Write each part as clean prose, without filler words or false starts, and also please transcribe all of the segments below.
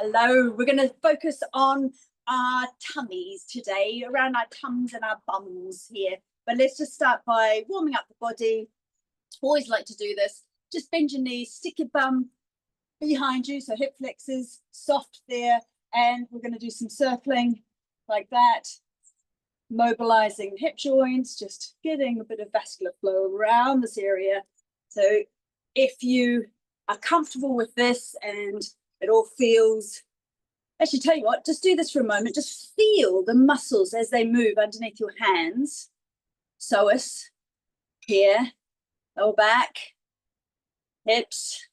Hello, we're going to focus on our tummies today, around our tums and our bums here. But let's just start by warming up the body. Always like to do this. Just bend your knees, stick your bum behind you, so hip flexors, soft there. And we're going to do some circling like that, mobilizing hip joints, just getting a bit of vascular flow around this area. So if you are comfortable with this and it all feels, actually tell you what, just do this for a moment. Just feel the muscles as they move underneath your hands. Psoas, here, lower back, hips,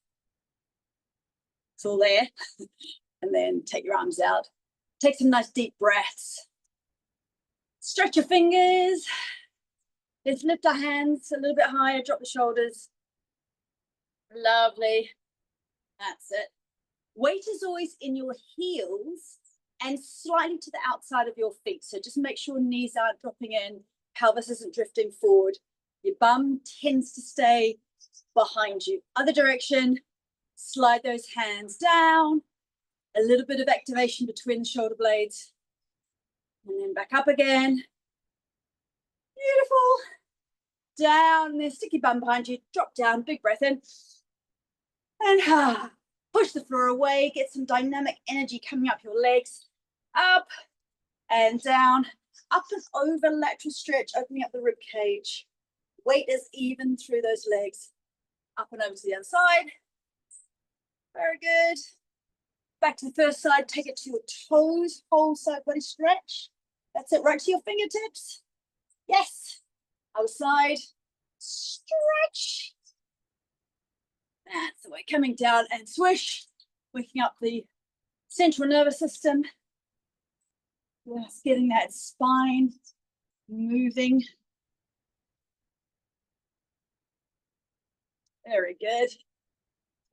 it's all there. And then take your arms out. Take some nice deep breaths. Stretch your fingers. Let's lift our hands a little bit higher, drop the shoulders. Lovely. That's it. Weight is always in your heels and slightly to the outside of your feet. So just make sure knees aren't dropping in, pelvis isn't drifting forward. Your bum tends to stay behind you. Other direction, slide those hands down. A little bit of activation between the shoulder blades. And then back up again. Beautiful. Down, and then stick your bum behind you. Drop down, big breath in. And push the floor away. Get some dynamic energy coming up your legs. Up and down. Up and over, lateral stretch, opening up the rib cage. Weight is even through those legs. Up and over to the other side. Very good. Back to the first side, take it to your toes, whole side body stretch. That's it, right to your fingertips. Yes. Other side, stretch. That's the way, coming down and swish, waking up the central nervous system. Just getting that spine moving. Very good.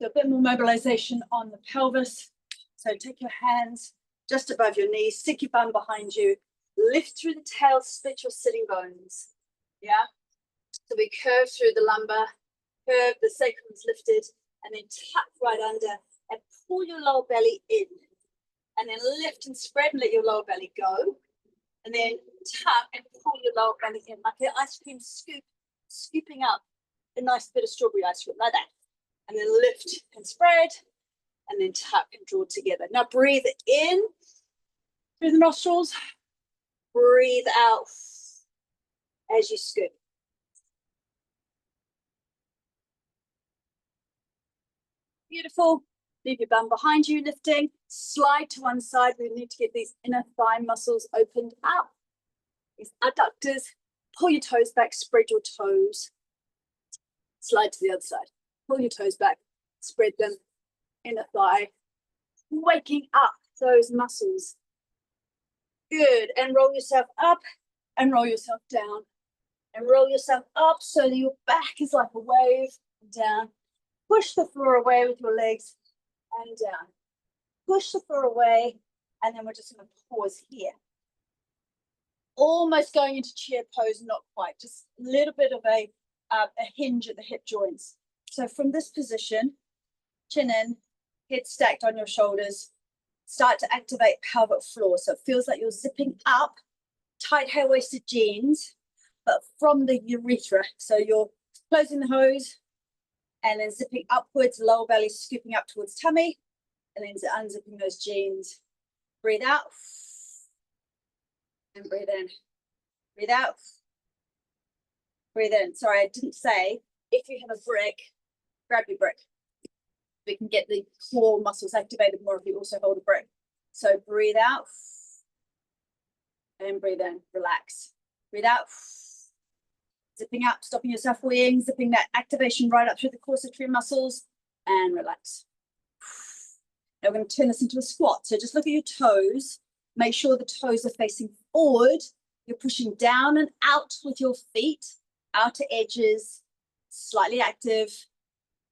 So a bit more mobilization on the pelvis. So take your hands just above your knees, stick your bum behind you, lift through the tail, split your sitting bones. Yeah. So we curve through the lumbar, curve, the sacrum's lifted, and then tuck right under and pull your lower belly in. And then lift and spread and let your lower belly go. And then tuck and pull your lower belly in like an ice cream scoop, scooping up a nice bit of strawberry ice cream, like that. And then lift and spread. And then tuck and draw together. Now breathe in through the nostrils. Breathe out as you scoop. Beautiful. Leave your bum behind you, lifting. Slide to one side. We need to get these inner thigh muscles opened up. These adductors. Pull your toes back, spread your toes. Slide to the other side. Pull your toes back, spread them. Inner thigh, waking up those muscles. Good, and roll yourself up and roll yourself down and roll yourself up so that your back is like a wave and down. Push the floor away with your legs and down. Push the floor away, and then we're just going to pause here. Almost going into chair pose, not quite, just a little bit of a hinge at the hip joints. So from this position, chin in, head stacked on your shoulders, start to activate pelvic floor. So it feels like you're zipping up, tight high-waisted jeans, but from the urethra. So you're closing the hose and then zipping upwards, lower belly scooping up towards tummy, and then unzipping those jeans. Breathe out and breathe in. Breathe out. Breathe in. Sorry, I didn't say, if you have a brick, grab your brick. We can get the core muscles activated more if you also hold a brick. So breathe out and breathe in, relax. Breathe out, zipping up, stopping yourself weighing, zipping that activation right up through the corsatory muscles, and relax. Now we're going to turn this into a squat. So just look at your toes. Make sure the toes are facing forward. You're pushing down and out with your feet, outer edges, slightly active.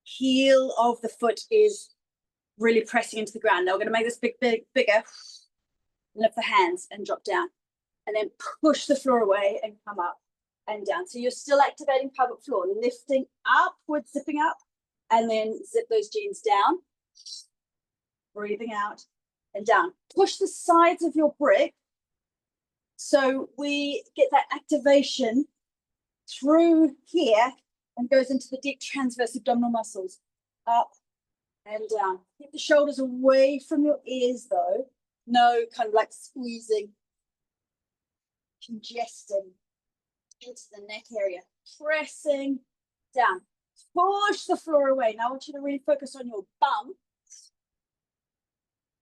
Heel of the foot is really pressing into the ground. Now we're going to make this bigger. Lift the hands and drop down. And then push the floor away and come up and down. So you're still activating pelvic floor, lifting upwards, zipping up, and then zip those jeans down. Breathing out and down. Push the sides of your brick so we get that activation through here and goes into the deep transverse abdominal muscles. Up and down. Keep the shoulders away from your ears though. No kind of like squeezing, congesting into the neck area. Pressing down. Push the floor away. Now I want you to really focus on your bum.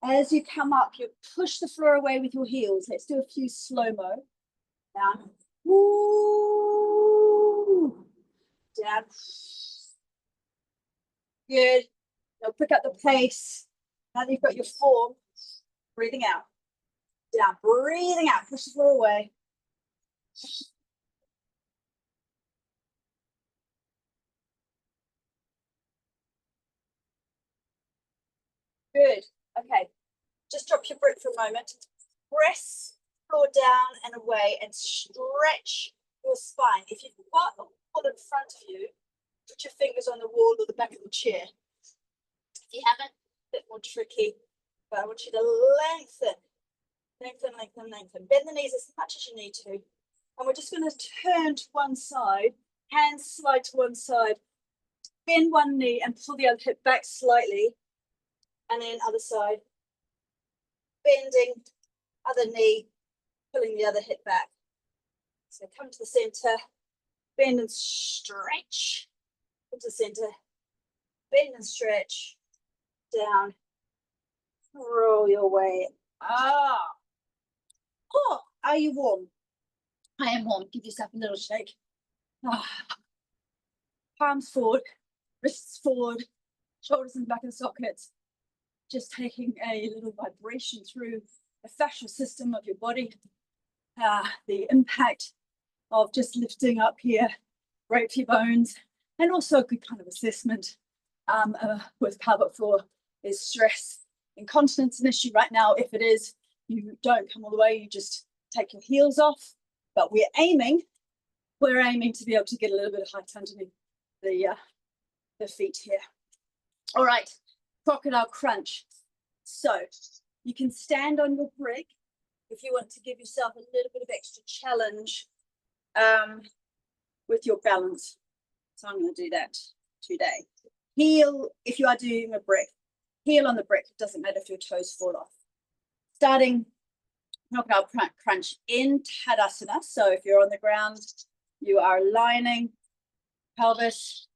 As you come up, you push the floor away with your heels. Let's do a few slow-mo. Down. Woo. Down. Good. Now pick up the pace. Now that you've got your form, breathing out. Down. Breathing out. Push the floor away. Good. Okay. Just drop your brick for a moment. Press floor down and away and stretch your spine. If you've got a wall in front of you, put your fingers on the wall or the back of the chair. If you haven't, a bit more tricky, but I want you to lengthen. Lengthen, lengthen, lengthen. Bend the knees as much as you need to. And we're just going to turn to one side, hands slide to one side, bend one knee and pull the other hip back slightly. And then other side, bending, other knee, pulling the other hip back. So come to the center, bend and stretch. Come to the center, bend and stretch, down, roll your way up. Oh, are you warm? I am warm. Give yourself a little shake. Oh. Palms forward, wrists forward, shoulders in the back of the sockets. Just taking a little vibration through the fascial system of your body. The impact of just lifting up here, great for your bones, and also a good kind of assessment with pelvic floor is stress. Incontinence an issue right now. If it is, you don't come all the way, you just take your heels off. But we're aiming to be able to get a little bit of height underneath the feet here. All right, crocodile crunch. So you can stand on your brick if you want to give yourself a little bit of extra challenge with your balance. So I'm going to do that today. Heel, if you are doing a brick, heel on the brick. It doesn't matter if your toes fall off. Starting crocodile crunch in Tadasana. So if you're on the ground, you are aligning pelvis,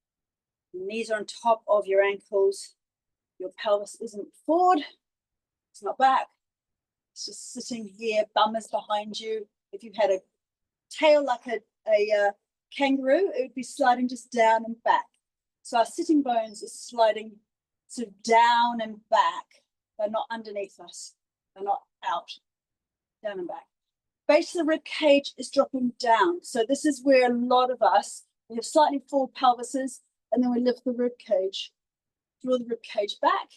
knees are on top of your ankles. Your pelvis isn't forward, it's not back. It's just sitting here, bum is behind you. If you had a tail like a kangaroo, it would be sliding just down and back. So our sitting bones are sliding sort of down and back. They're not underneath us. They're not out, down and back. Base of the rib cage is dropping down. So this is where a lot of us, we have slightly forward pelvises, and then we lift the rib cage, draw the rib cage back,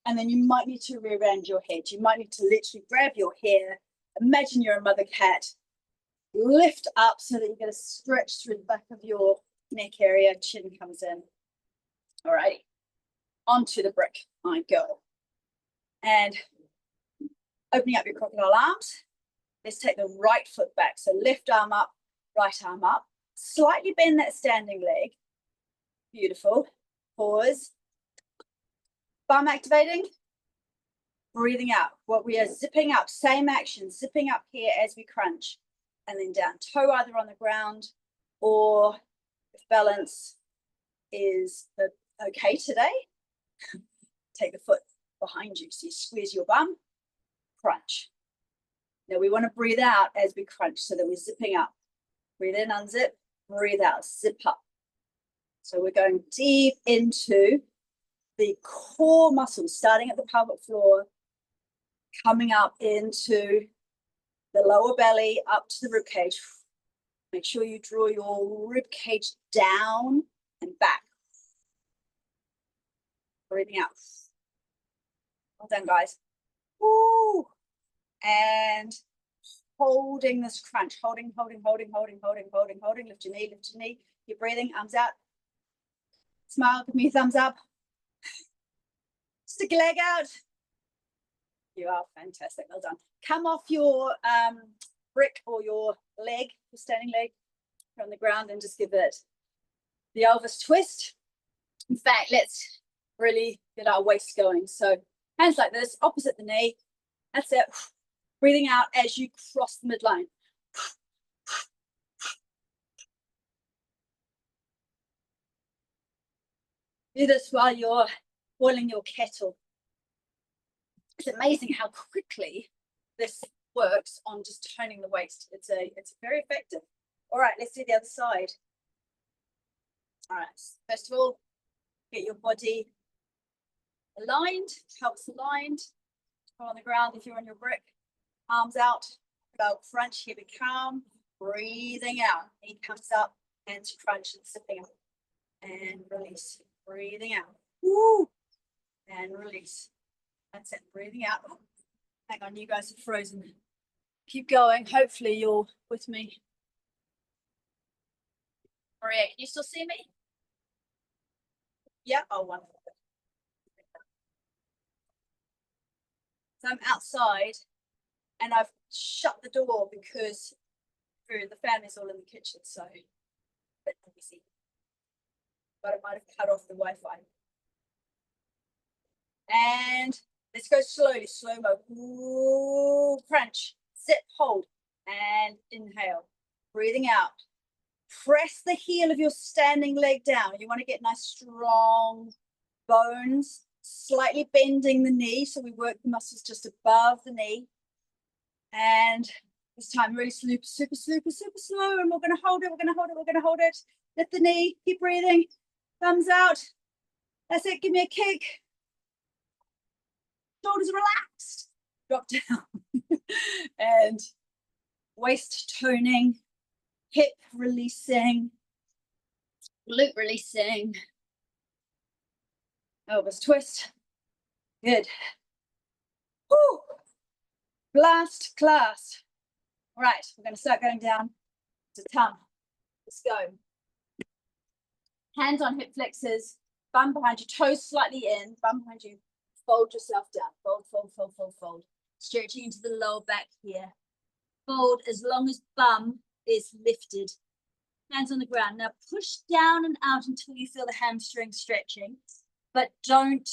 and then you might need to rearrange your head. You might need to literally grab your hair. Imagine you're a mother cat. Lift up so that you get a stretch through the back of your neck area. Chin comes in. All right, onto the brick I go. And opening up your crocodile arms. Let's take the right foot back. So left arm up, right arm up. Slightly bend that standing leg. Beautiful. Pause. Bum activating. Breathing out. What we are zipping up. Same action. Zipping up here as we crunch. And then down. Toe either on the ground or if balance is okay today, take the foot behind you. So you squeeze your bum. Crunch. Now we want to breathe out as we crunch so that we're zipping up. Breathe in, unzip, breathe out, zip up. So we're going deep into the core muscles, starting at the pelvic floor, coming up into the lower belly, up to the rib cage. Make sure you draw your rib cage down and back. Breathing out. Well done, guys. Woo. And holding this crunch, holding. Lift your knee, Keep breathing, arms out. Smile, give me a thumbs up. Stick your leg out. You are fantastic. Well done. Come off your brick or your leg, your standing leg, on the ground, and just give it the Elvis twist. In fact, let's really get our waist going. So hands like this, opposite the knee. That's it. Breathing out as you cross the midline. Do this while you're boiling your kettle. It's amazing how quickly this works on just toning the waist. It's very effective. All right, let's do the other side. All right, first of all, get your body aligned, helps aligned. Go on the ground if you're on your brick. Arms out, belt crunch, here we come. Breathing out, knee comes up, hands crunch and sipping up. And release, breathing out. Woo! And release. That's it, breathing out. Oh, hang on, you guys are frozen. Keep going, hopefully you're with me. Maria, can you still see me? Yeah, oh, wonderful. So I'm outside and I've shut the door because the family's all in the kitchen, so but let me see. But I might have cut off the Wi-Fi. And let's go slowly, slow-mo. Ooh, crunch, sit, hold, and inhale. Breathing out. Press the heel of your standing leg down. You want to get nice, strong bones, slightly bending the knee, so we work the muscles just above the knee. And this time really super slow, and we're going to hold it, we're going to hold it. Lift the knee, keep breathing, thumbs out. That's it, give me a kick. Shoulders relaxed, drop down. And waist toning, hip releasing, glute releasing. Elbows twist. Good. Woo! Last class. All right, we're going to start going down to tongue. Let's go. Hands on hip flexors, bum behind you, toes slightly in, bum behind you. Fold yourself down. Fold, fold, fold, fold, fold. Stretching into the lower back here. Fold as long as bum is lifted. Hands on the ground. Now push down and out until you feel the hamstring stretching, but don't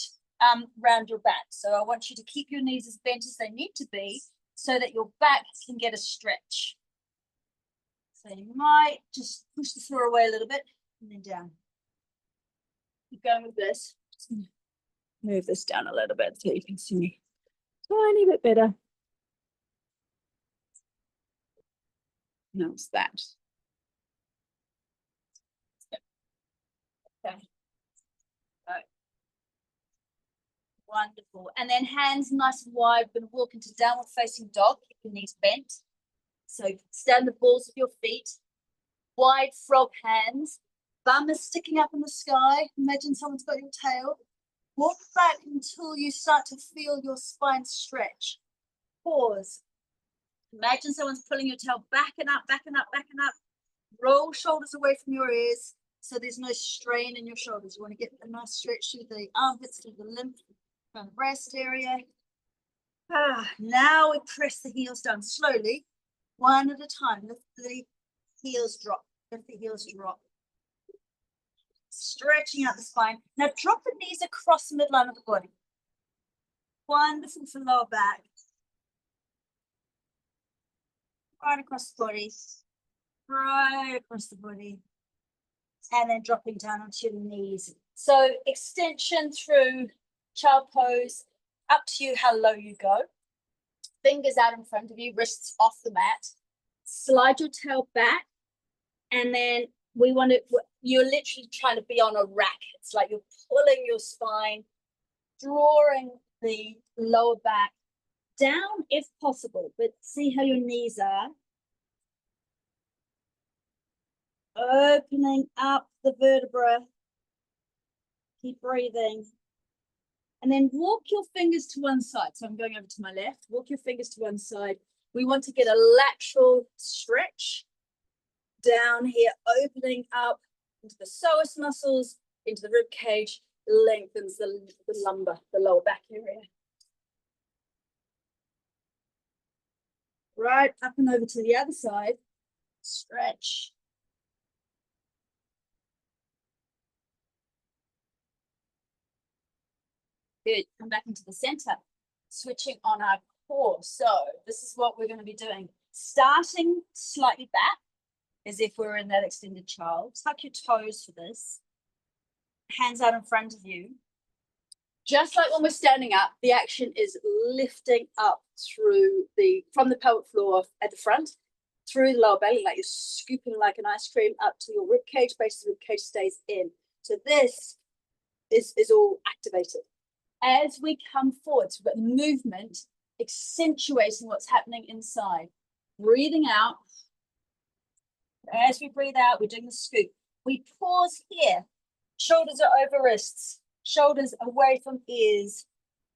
round your back. So I want you to keep your knees as bent as they need to be so that your back can get a stretch. So you might just push the floor away a little bit and then down. Keep going with this. Just gonna move this down a little bit so you can see me a tiny bit better. Notice that. Okay. Wonderful. And then hands nice and wide. We're going to walk into downward facing dog. Keep your knees bent. So stand the balls of your feet. Wide frog hands. Bum is sticking up in the sky. Imagine someone's got your tail. Walk back until you start to feel your spine stretch. Pause. Imagine someone's pulling your tail back and up, back and up, back and up. Roll shoulders away from your ears so there's no strain in your shoulders. You want to get a nice stretch through the armpits, through the lymph, from the breast area. Now we press the heels down slowly, one at a time. Lift the heels drop. Lift the heels drop. Stretching out the spine. Now drop the knees across the midline of the body. Wonderful for lower back. Right across the body. Right across the body. And then dropping down onto your knees. So extension through child pose. Up to you how low you go. Fingers out in front of you, wrists off the mat. Slide your tail back. And then we want to, you're literally trying to be on a rack. It's like you're pulling your spine, drawing the lower back down if possible, but see how your knees are. Opening up the vertebra. Keep breathing. And then walk your fingers to one side. So I'm going over to my left. Walk your fingers to one side. We want to get a lateral stretch down here, opening up into the psoas muscles, into the rib cage, lengthens the lumbar, the lower back area. right up and over to the other side. Stretch. Good. Come back into the center. Switching on our core. So this is what we're going to be doing. Starting slightly back, as if we're in that extended child. Tuck your toes for this. Hands out in front of you. Just like when we're standing up, the action is lifting up from the pelvic floor at the front, through the lower belly, like you're scooping like an ice cream up to your rib cage. Base of the rib cage stays in. So this is all activated. As we come forward, so we've got the movement accentuating what's happening inside. Breathing out. As we breathe out, we're doing the scoop. We pause here. Shoulders are over wrists. Shoulders away from ears.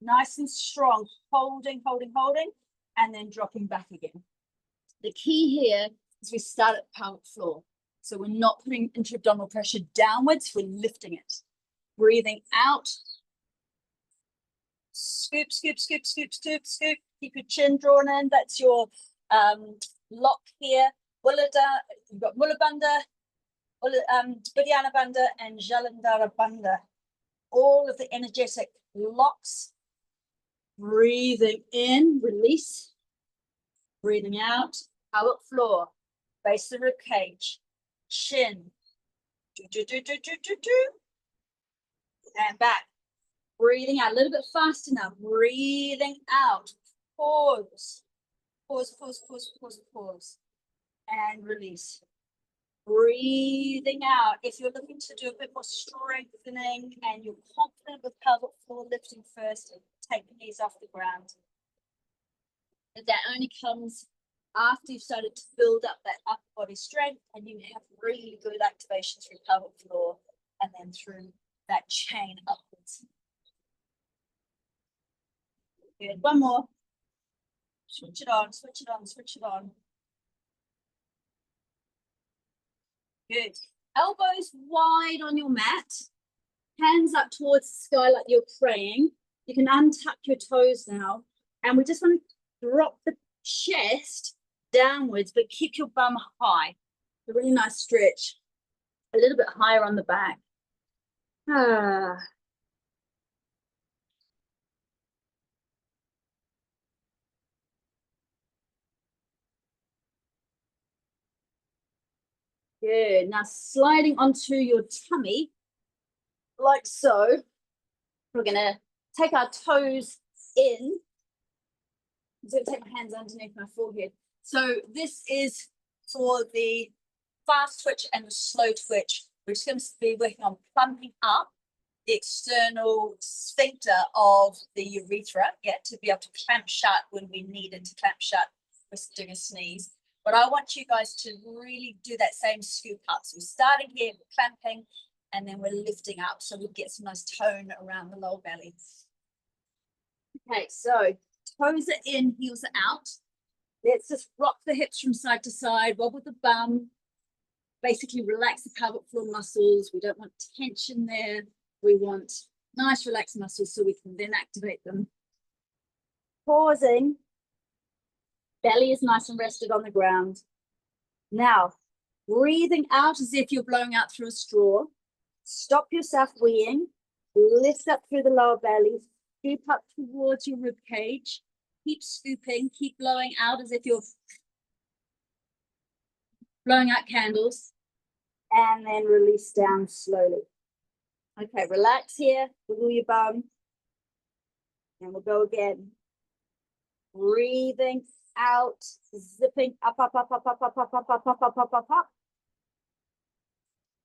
Nice and strong. Holding, holding, holding. And then dropping back again. The key here is we start at pelvic floor. So we're not putting intra-abdominal pressure downwards. We're lifting it. Breathing out. Scoop, scoop, scoop, scoop, scoop, scoop. Keep your chin drawn in. That's your lock here. You've got Mula Bandha, Uddiyana Bandha, and Jalandhara Bandha. All of the energetic locks. Breathing in, release. Breathing out, pelvic floor, base of the rib cage, chin. And back. Breathing out a little bit faster now. Breathing out. Pause. Pause, pause, pause, pause, pause. And release. Breathing out. If you're looking to do a bit more strengthening and you're confident with pelvic floor lifting first, take the knees off the ground. And that only comes after you've started to build up that upper body strength and you have really good activation through pelvic floor and then through that chain upwards. Good. One more. Switch it on, switch it on, switch it on. Good. Elbows wide on your mat. Hands up towards the sky like you're praying. You can untuck your toes now. And we just want to drop the chest downwards, but keep your bum high. A really nice stretch. A little bit higher on the back. Good. Now sliding onto your tummy, like so. We're going to take our toes in. I'm going to take my hands underneath my forehead. So this is for the fast twitch and the slow twitch. We're just going to be working on plumping up the external sphincter of the urethra, to be able to clamp shut when we need it to clamp shut. We're doing a sneeze. But I want you guys to really do that same scoop up. So we're starting here, we're clamping, and then we're lifting up so we get some nice tone around the lower belly. Okay, so toes are in, heels are out. Let's just rock the hips from side to side, wobble the bum. Basically relax the pelvic floor muscles. We don't want tension there. We want nice relaxed muscles so we can then activate them. Pausing. Belly is nice and rested on the ground. Now, breathing out as if you're blowing out through a straw. Stop yourself weeing. Lift up through the lower belly. Scoop up towards your rib cage. Keep scooping. Keep blowing out as if you're blowing out candles. And then release down slowly. Okay, relax here. Wiggle your bum. And we'll go again. Breathing out, zipping up, up, up, up, up, up, up, up, up, up, up, up, up, up.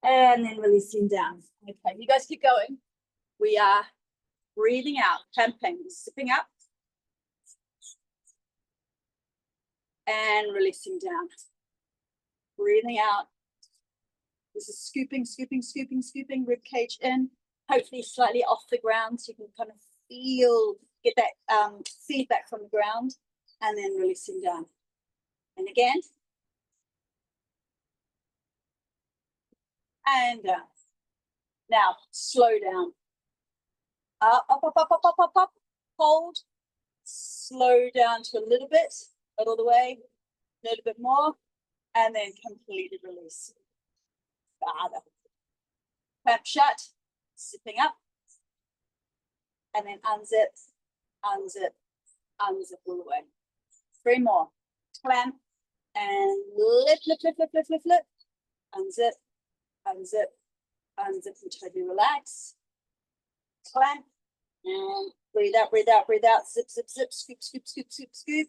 And then releasing down. Okay, you guys keep going. We are breathing out, clamping, zipping up. And releasing down. Breathing out. This is scooping, scooping, scooping, scooping, rib cage in. Hopefully slightly off the ground so you can kind of get that feedback from the ground. And then releasing down. And again. And down. Now, slow down. Up, up, up, up, up, up, up, up. Hold. Slow down to a little bit. Not all the way. A little bit more, and then completely release. Farther. Clamp shut, zipping up, and then unzip, unzip, unzip all the way. 3 more. Clamp and lift, lift, lift, lift, lift, lift, lift. Unzip, unzip, unzip and totally relax. Clamp and breathe out, breathe out, breathe out. Zip, zip, zip, scoop, scoop, scoop, scoop, scoop.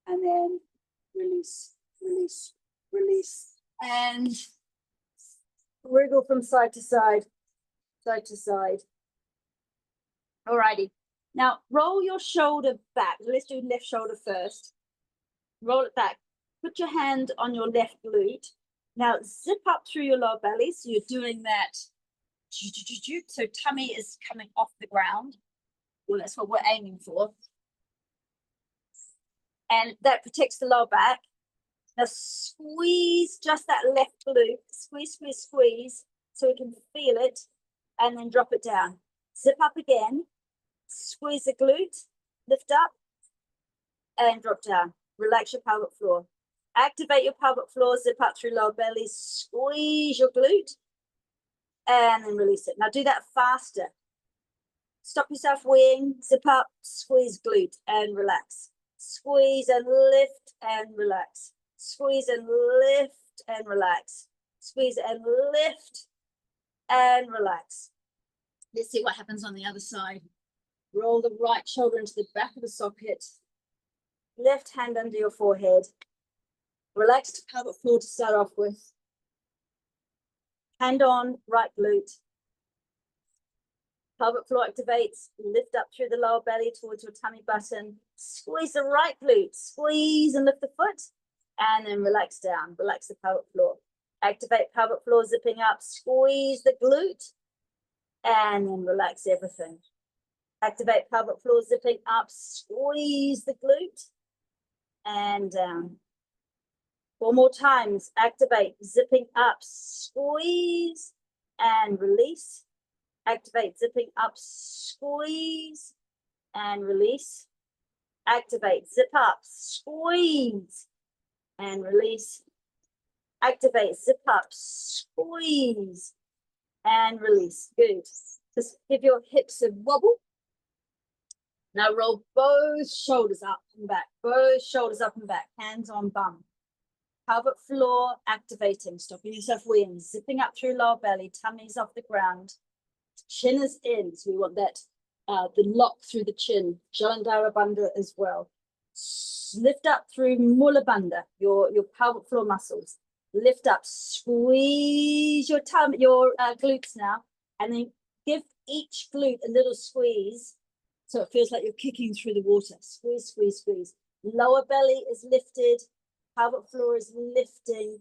And then release, release, release. And wriggle from side to side, side to side. Alrighty. Now roll your shoulder back. Let's do left shoulder first. Roll it back. Put your hand on your left glute. Now zip up through your lower belly. So you're doing that. So tummy is coming off the ground. Well, that's what we're aiming for. And that protects the lower back. Now squeeze just that left glute. Squeeze, squeeze, squeeze. So we can feel it. And then drop it down. Zip up again. Squeeze the glute. Lift up. And drop down. Relax your pelvic floor. Activate your pelvic floor. Zip up through lower belly. Squeeze your glute. And then release it. Now do that faster. Stop yourself weighing. Zip up. Squeeze glute. And relax. Squeeze and lift and relax. Squeeze and lift and relax. Squeeze and lift and relax. Let's see what happens on the other side. Roll the right shoulder into the back of the socket. Left hand under your forehead. Relaxed pelvic floor to start off with. Hand on right glute. Pelvic floor activates. Lift up through the lower belly towards your tummy button. Squeeze the right glute. Squeeze and lift the foot. And then relax down. Relax the pelvic floor. Activate pelvic floor, zipping up. Squeeze the glute. And then relax everything. Activate pelvic floor, zipping up. Squeeze the glute. And down. 4 more times. Activate, zipping up. Squeeze. And release. Activate, zipping up. Squeeze. And release. Activate, zip up. Squeeze. And release. Activate, zip up, squeeze, and release. Good. Just give your hips a wobble. Now roll both shoulders up and back. Both shoulders up and back. Hands on bum. Pelvic floor activating. Stopping yourself weighing. Zipping up through lower belly. Tummy's off the ground. Chin is in. So we want that, the lock through the chin. Jalandhara bandha as well. Lift up through mula bandha, your pelvic floor muscles. Lift up, squeeze your glutes now, and then give each glute a little squeeze so it feels like you're kicking through the water. Squeeze, squeeze, squeeze. Lower belly is lifted, pelvic floor is lifting,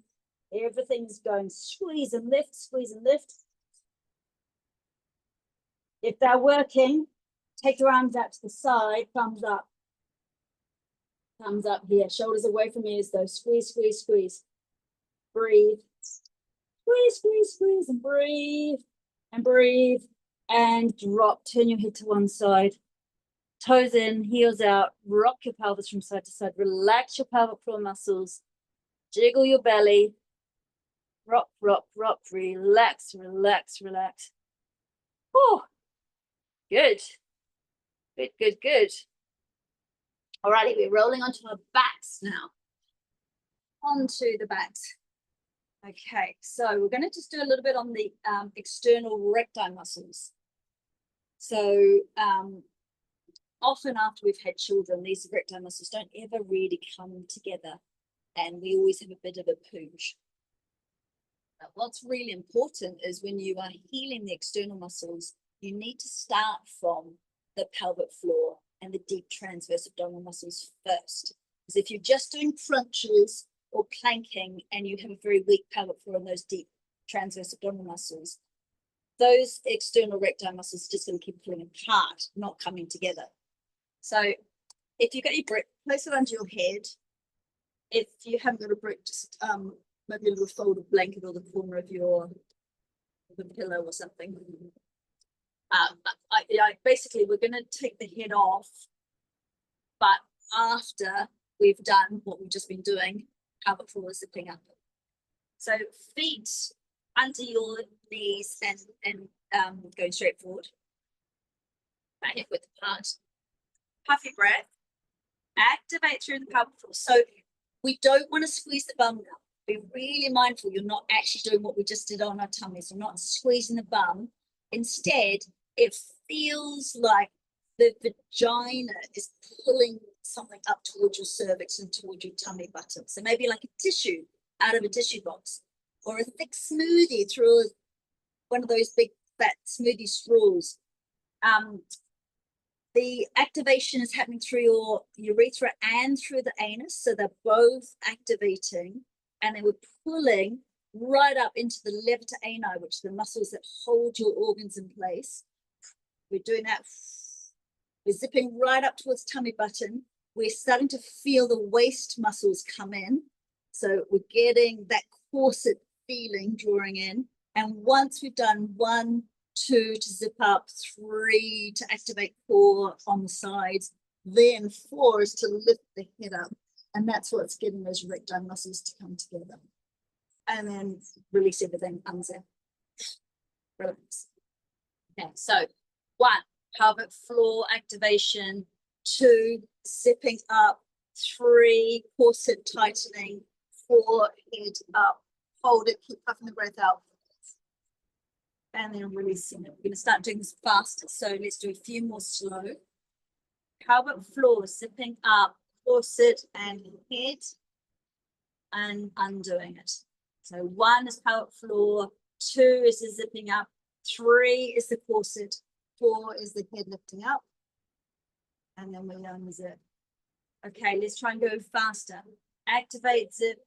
everything's going. Squeeze and lift, squeeze and lift. If they're working, take your arms out to the side, thumbs up. Thumbs up here, shoulders away from ears though. Squeeze, squeeze, squeeze. Breathe. Squeeze, squeeze, squeeze, and breathe. And breathe. And drop. Turn your head to one side. Toes in, heels out. Rock your pelvis from side to side. Relax your pelvic floor muscles. Jiggle your belly. Rock, rock, rock. Relax, relax, relax. Oh, good. Good, good, good. Alrighty, we're rolling onto our backs now. Onto the backs. Okay, so we're going to just do a little bit on the external recti muscles. So often after we've had children, these recti muscles don't ever really come together, and we always have a bit of a pooch. But what's really important is when you are healing the external muscles, you need to start from the pelvic floor and the deep transverse abdominal muscles first. Because if you're just doing crunches or planking and you have a very weak pelvic floor and those deep transverse abdominal muscles, those external recti muscles are just going to keep pulling apart, not coming together. So if you've got your brick, place it under your head. If you haven't got a brick, just maybe a little folded blanket or the corner of your pillow or something. Basically, we're going to take the head off, but after we've done what we've just been doing, pelvic floor zipping up. So feet under your knees and going straight forward. Back hip width apart. Puff your breath. Activate through the pelvic floor. So we don't want to squeeze the bum now. Be really mindful you're not actually doing what we just did on our tummies. We're not squeezing the bum. Instead, it feels like the vagina is pulling something up towards your cervix and towards your tummy button. So maybe like a tissue out of a tissue box, or a thick smoothie through one of those big fat smoothie straws. The activation is happening through your urethra and through the anus. So they're both activating, and then we're pulling right up into the levator ani, which are the muscles that hold your organs in place. We're doing that. We're zipping right up towards tummy button. We're starting to feel the waist muscles come in. So we're getting that corset feeling drawing in. And once we've done 1, 2 to zip up, 3 to activate core on the sides, then 4 is to lift the head up. And that's what's getting those erectile muscles to come together. And then release everything, unzip. Relax. Okay, so 1, pelvic floor activation. 2, zipping up. 3, corset tightening. 4, head up. Hold it, keep puffing the breath out. And then releasing it. We're going to start doing this faster. So let's do a few more slow. Pelvic floor, zipping up, corset and head, and undoing it. So 1 is pelvic floor, 2 is the zipping up, 3 is the corset, 4 is the head lifting up, and then we unzip. Okay, let's try and go faster. Activate, zip.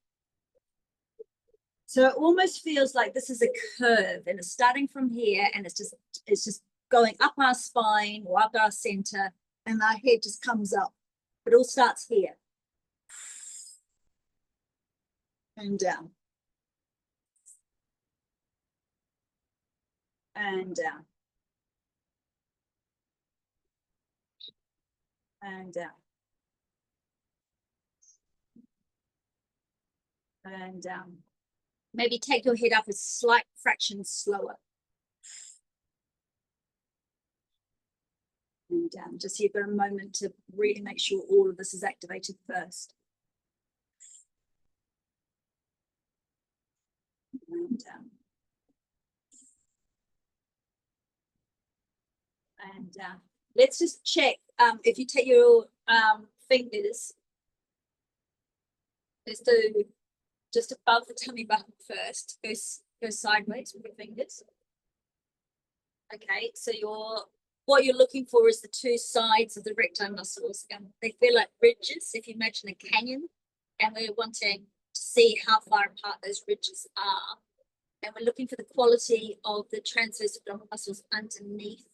So it almost feels like this is a curve, and it's starting from here, and it's just going up our spine or up our center, and our head just comes up. It all starts here. And down. And down. And down. And down. Maybe take your head up a slight fraction slower. And down. Just here for a moment to really make sure all of this is activated first. And down. And down. Let's just check if you take your fingers, let's do just above the tummy button first. Go sideways with your fingers. Okay, so what you're looking for is the 2 sides of the erectile muscles. They feel like ridges, if you imagine a canyon, and we're wanting to see how far apart those ridges are. And we're looking for the quality of the transverse abdominal muscles underneath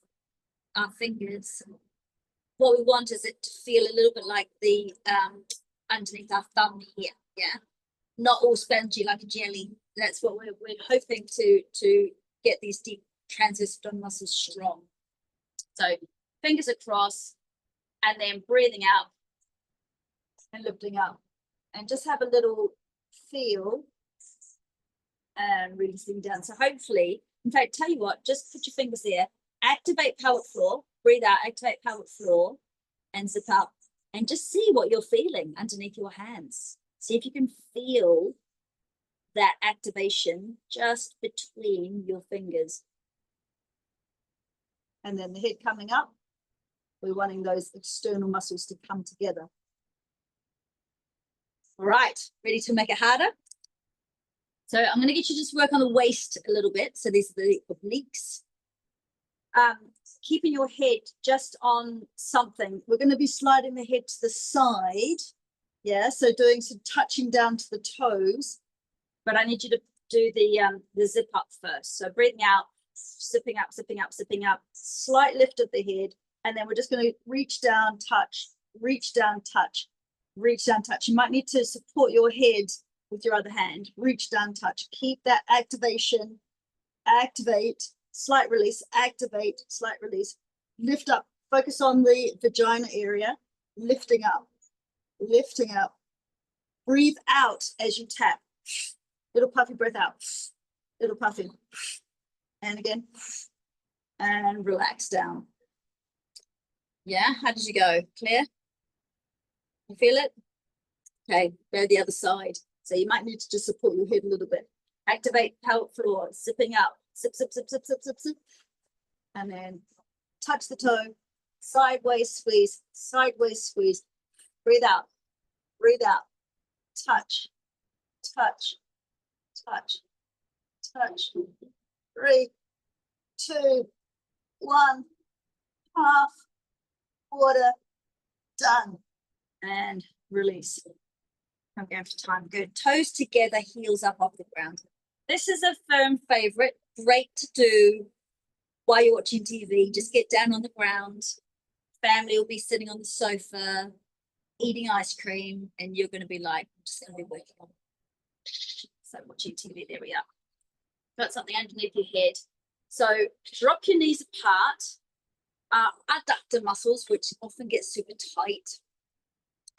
our fingers. What we want is it to feel a little bit like the underneath our thumb here, yeah? Not all spongy like a jelly. That's what we're hoping to get these deep transverse abdominal muscles strong. So fingers across, and then breathing out and lifting up, and just have a little feel and releasing down. So hopefully, in fact, tell you what, just put your fingers there, activate pelvic floor, breathe out, activate pelvic floor, and zip up, and just see what you're feeling underneath your hands. See if you can feel that activation just between your fingers. And then the head coming up, we're wanting those external muscles to come together. All right, ready to make it harder? So I'm going to get you to just work on the waist a little bit. So these are the obliques. Keeping your head just on something. We're going to be sliding the head to the side. Yeah, so doing some touching down to the toes. But I need you to do the zip up first. So breathing out, zipping up, zipping up, zipping up. Slight lift of the head. And then we're just going to reach down, touch, reach down, touch, reach down, touch. You might need to support your head with your other hand. Reach down, touch. Keep that activation. Activate. Slight release, activate, slight release, lift up, focus on the vagina area, lifting up, lifting up. Breathe out as you tap. Little puffy breath out. Little puffy. And again. And relax down. Yeah, how did you go? Clear? You feel it? Okay, go the other side. So you might need to just support your head a little bit. Activate pelvic floor, zipping up. Zip, zip, zip, zip, zip, zip, zip. And then touch the toe. Sideways squeeze. Sideways squeeze. Breathe out. Breathe out. Touch. Touch. Touch. Touch. 3, 2, 1. Half. Quarter. Done. And release. I'm going for time. Good. Toes together, heels up off the ground. This is a firm favorite. Great to do while you're watching TV. Just get down on the ground. Family will be sitting on the sofa, eating ice cream, and you're going to be like, I'm just going to be working on it. So watching TV, there we are. Got something underneath your head. So drop your knees apart. Adductor muscles, which often get super tight,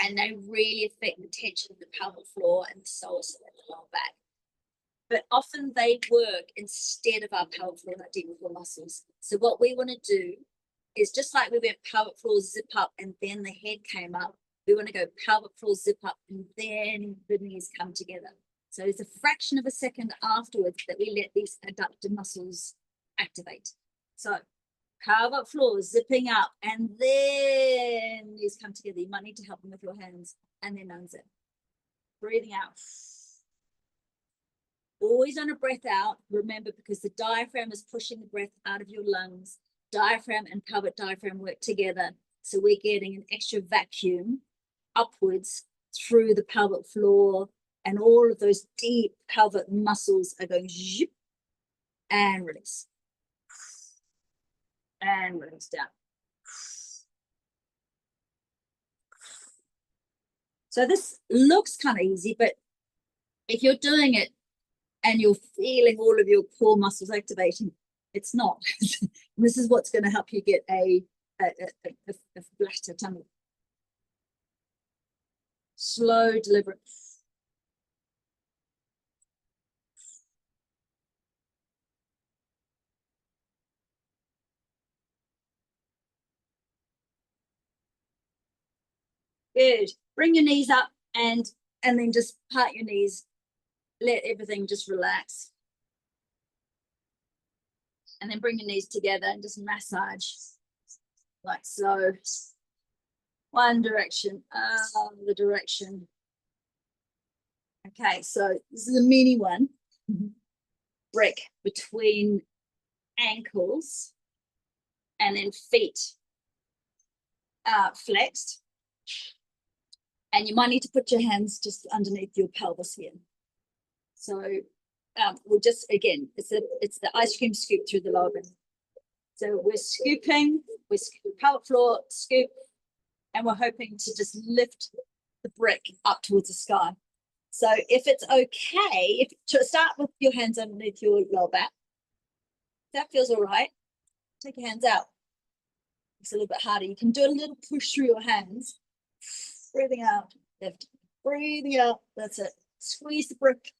and they really affect the tension of the pelvic floor and the psoas and the lower back. But often they work instead of our pelvic floor and our deep core muscles. So what we want to do is, just like we went pelvic floor zip up and then the head came up, we want to go pelvic floor zip up and then the knees come together. So it's a fraction of a second afterwards that we let these adductor muscles activate. So pelvic floor zipping up and then knees come together. You might need to help them with your hands, and then unzip. Breathing out. Always on a breath out, remember, because the diaphragm is pushing the breath out of your lungs. Diaphragm and pelvic diaphragm work together. So we're getting an extra vacuum upwards through the pelvic floor, and all of those deep pelvic muscles are going zip and release. And release down. So this looks kind of easy, but if you're doing it and you're feeling all of your core muscles activating, it's not. This is what's going to help you get a flatter tummy. Slow, deliberate. Good. Bring your knees up and then just part your knees. Let everything just relax. And then bring your knees together and just massage like so. One direction, other direction. Okay, so this is a mini one. Break between ankles and then feet flexed. And you might need to put your hands just underneath your pelvis here. So we'll just, again, it's the ice cream scoop through the lower back. So we're scooping, pelvic floor, scoop, and we're hoping to just lift the brick up towards the sky. So if it's okay, to start with your hands underneath your lower back. If that feels all right, take your hands out. It's a little bit harder. You can do a little push through your hands. Breathing out, lift. Breathing out, that's it. Squeeze the brick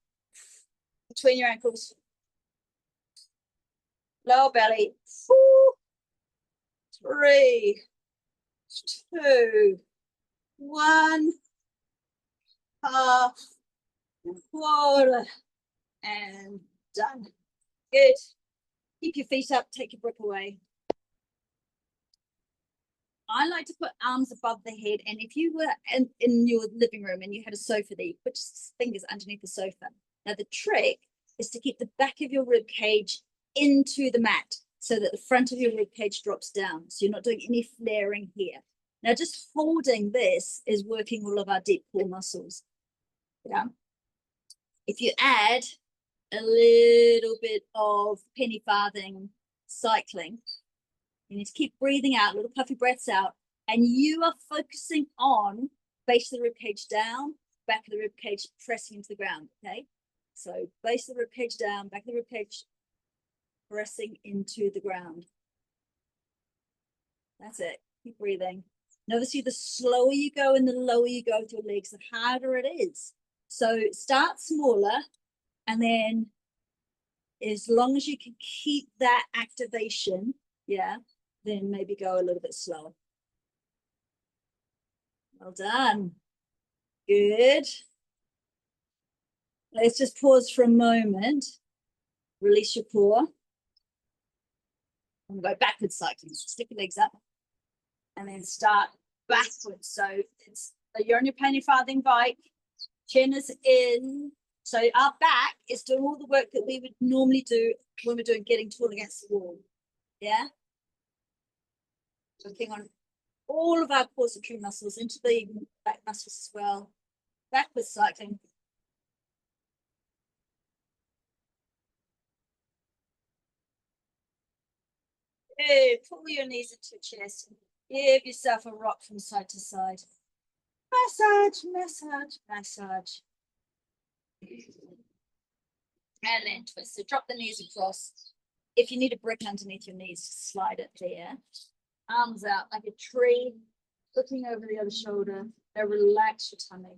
between your ankles. Lower belly. 4, 3, 2, 1. Half and quarter and done. Good. Keep your feet up, take your brick away. I like to put arms above the head, and if you were in your living room and you had a sofa there, you put your fingers underneath the sofa. Now the trick is to keep the back of your rib cage into the mat so that the front of your rib cage drops down, so you're not doing any flaring here. Now just holding this is working all of our deep core muscles. Yeah. If you add a little bit of penny farthing cycling, you need to keep breathing out, little puffy breaths out, and you are focusing on base of the rib cage down, back of the rib cage pressing into the ground. Okay, so base of the rib cage down, back of the rib cage pressing into the ground. That's it. Keep breathing. And obviously, the slower you go and the lower you go with your legs, the harder it is. So start smaller, and then as long as you can keep that activation, yeah, then maybe go a little bit slower. Well done. Good. Let's just pause for a moment. Release your core. And go backwards cycling. Stick your legs up. And then start backwards. So you're on your plantar farthing bike. Chin is in. So our back is doing all the work that we would normally do when we're doing getting tall against the wall. Yeah? Working on all of our core secure muscles into the back muscles as well. Backwards cycling. Good. Pull your knees into your chest. Give yourself a rock from side to side. Massage, massage, massage. And then twist. So drop the knees across. If you need a brick underneath your knees, just slide it there. Arms out like a tree, looking over the other shoulder. Now relax your tummy.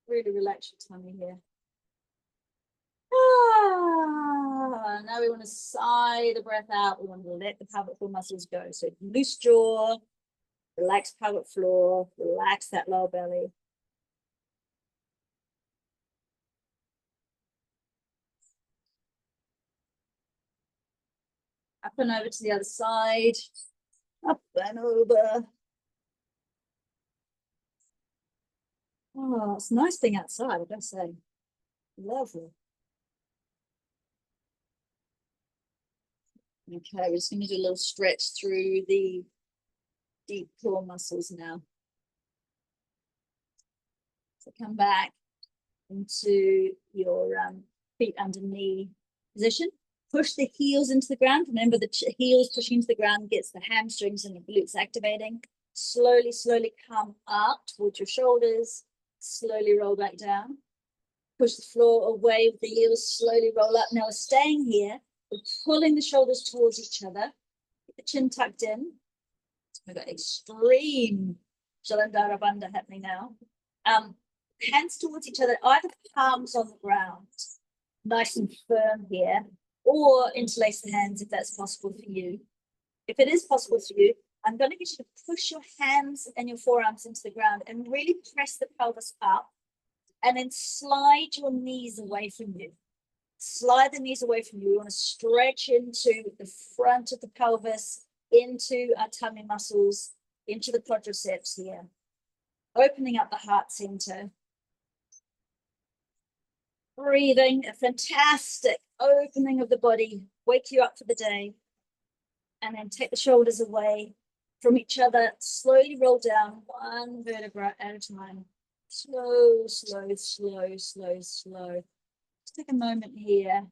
Really relax your tummy here. Now we want to sigh the breath out. We want to let the pelvic-core muscles go. So loose jaw, relax pelvic floor, relax that lower belly. Up and over to the other side. Up and over. Oh, it's nice being outside, I gotta say. Lovely. Okay, we're just going to do a little stretch through the deep core muscles now. So come back into your feet under knee position. Push the heels into the ground. Remember, the heels pushing into the ground gets the hamstrings and the glutes activating. Slowly, slowly come up towards your shoulders. Slowly roll back down. Push the floor away with the heels. Slowly roll up. Now we're staying here. We're pulling the shoulders towards each other. Get the chin tucked in. We've got extreme Jalandhara Bandha happening now. Hands towards each other, either palms on the ground, nice and firm here, or interlace the hands if that's possible for you. If it is possible for you, I'm going to get you to push your hands and your forearms into the ground and really press the pelvis up, and then slide your knees away from you. Slide the knees away from you. We want to stretch into the front of the pelvis, into our tummy muscles, into the quadriceps here. Opening up the heart center. Breathing, a fantastic opening of the body. Wake you up for the day. And then take the shoulders away from each other. Slowly roll down one vertebra at a time. Slow, slow, slow, slow, slow. Just take a moment here.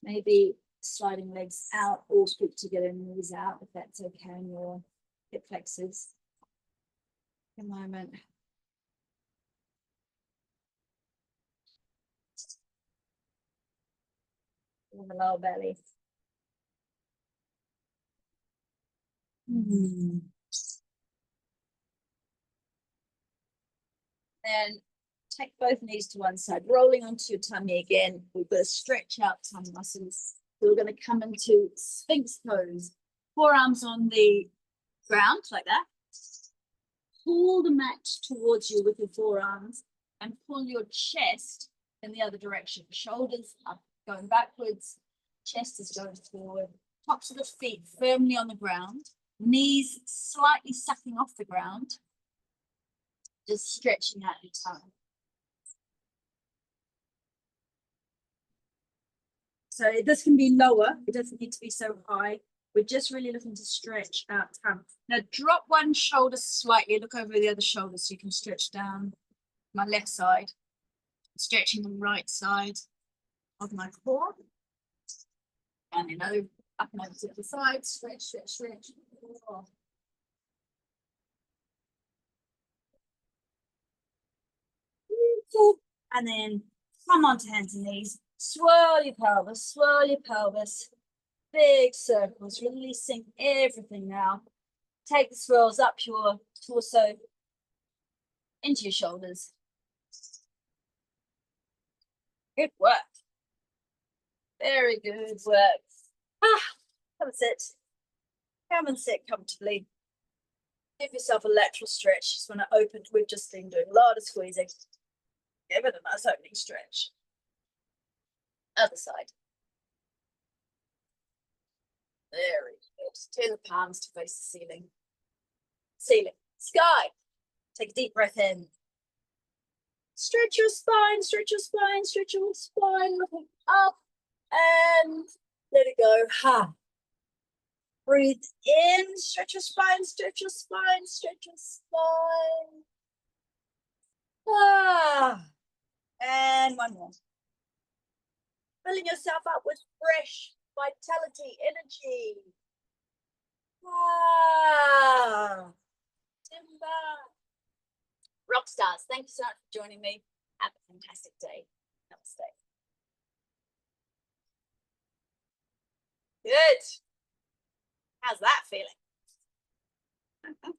Maybe sliding legs out or scoop together, knees out, if that's okay, on your hip flexors. A moment. In the lower belly. And take both knees to one side, rolling onto your tummy again. We've got to stretch out tummy muscles. So we're going to come into Sphinx pose. Forearms on the ground like that. Pull the mat towards you with your forearms and pull your chest in the other direction. Shoulders up, going backwards. Chest is going forward. Tops of the feet firmly on the ground. Knees slightly sucking off the ground. Just stretching out your tongue. So this can be lower. It doesn't need to be so high. We're just really looking to stretch out tongue. Now drop one shoulder slightly. Look over the other shoulder so you can stretch down my left side. Stretching the right side of my core. And then over, up and over to the other side. Stretch, stretch, stretch. Oh. And then come onto hands and knees. Swirl your pelvis, swirl your pelvis. Big circles, releasing everything now. Take the swirls up your torso into your shoulders. Good work. Very good work. Come and sit. Come and sit comfortably. Give yourself a lateral stretch. Just want to open. We've just been doing a lot of squeezing. Give it a nice opening stretch. Other side. Very good. Turn the palms to face the ceiling. Ceiling. Sky. Take a deep breath in. Stretch your spine, stretch your spine, stretch your spine. Looking up and let it go. Ha. Breathe in, stretch your spine, stretch your spine, stretch your spine. Ah. And one more. Filling yourself up with fresh vitality, energy. Ah. Timber. Rock stars, thank you so much for joining me. Have a fantastic day. Namaste. Good. How's that feeling?